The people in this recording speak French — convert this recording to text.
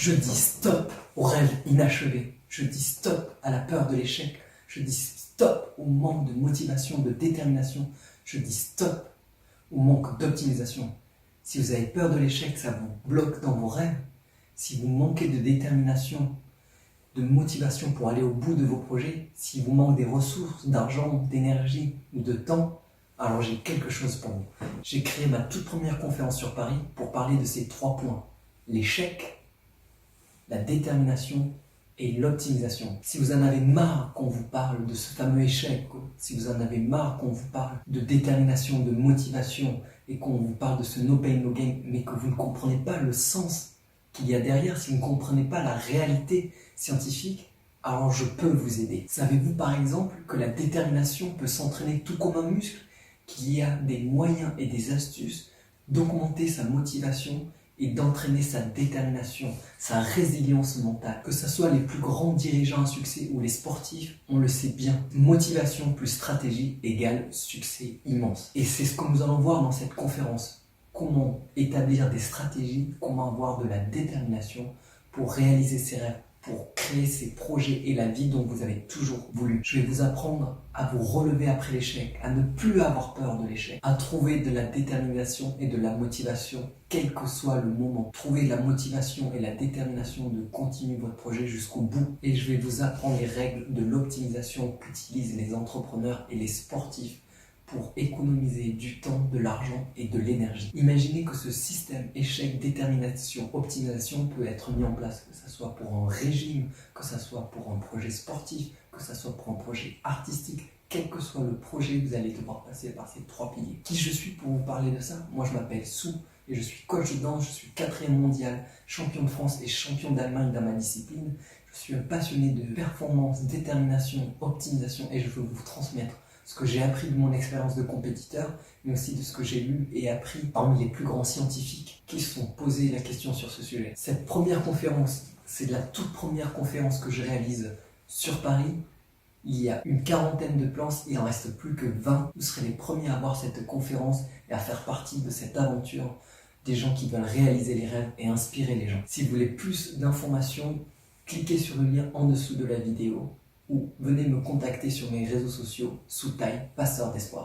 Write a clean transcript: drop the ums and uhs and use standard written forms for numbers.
Je dis stop aux rêves inachevés. Je dis stop à la peur de l'échec. Je dis stop au manque de motivation, de détermination. Je dis stop au manque d'optimisation. Si vous avez peur de l'échec, ça vous bloque dans vos rêves. Si vous manquez de détermination, de motivation pour aller au bout de vos projets, si vous manquez des ressources, d'argent, d'énergie ou de temps, alors j'ai quelque chose pour vous. J'ai créé ma toute première conférence sur Paris pour parler de ces 3 points. L'échec, la détermination et l'optimisation. Si vous en avez marre qu'on vous parle de ce fameux échec, si vous en avez marre qu'on vous parle de détermination, de motivation et qu'on vous parle de ce no pain no gain, mais que vous ne comprenez pas le sens qu'il y a derrière, si vous ne comprenez pas la réalité scientifique, alors je peux vous aider. Savez-vous par exemple que la détermination peut s'entraîner tout comme un muscle, qu'il y a des moyens et des astuces d'augmenter sa motivation et d'entraîner sa détermination, sa résilience mentale. Que ce soit les plus grands dirigeants à succès ou les sportifs, on le sait bien. Motivation plus stratégie égale succès immense. Et c'est ce que nous allons voir dans cette conférence. Comment établir des stratégies, comment avoir de la détermination pour réaliser ses rêves, pour créer ses projets et la vie dont vous avez toujours voulu. Je vais vous apprendre à vous relever après l'échec, à ne plus avoir peur de l'échec, à trouver de la détermination et de la motivation, quel que soit le moment. Trouver la motivation et la détermination de continuer votre projet jusqu'au bout. Et je vais vous apprendre les règles de l'optimisation qu'utilisent les entrepreneurs et les sportifs pour économiser du temps, de l'argent et de l'énergie. Imaginez que ce système échec, détermination, optimisation peut être mis en place, que ce soit pour un régime, que ce soit pour un projet sportif, que ce soit pour un projet artistique, quel que soit le projet, vous allez devoir passer par ces 3 piliers. Qui je suis pour vous parler de ça? Moi je m'appelle Sou et je suis coach de danse, je suis 4e mondial, champion de France et champion d'Allemagne dans ma discipline. Je suis un passionné de performance, détermination, optimisation et je veux vous transmettre ce que j'ai appris de mon expérience de compétiteur, mais aussi de ce que j'ai lu et appris parmi les plus grands scientifiques qui se sont posés la question sur ce sujet. Cette première conférence, c'est la toute première conférence que je réalise sur Paris. Il y a une 40aine de places, il n'en reste plus que 20. Vous serez les premiers à voir cette conférence et à faire partie de cette aventure des gens qui veulent réaliser les rêves et inspirer les gens. Si vous voulez plus d'informations, cliquez sur le lien en dessous de la vidéo ou venez me contacter sur mes réseaux sociaux, Sou Passeur d'espoir.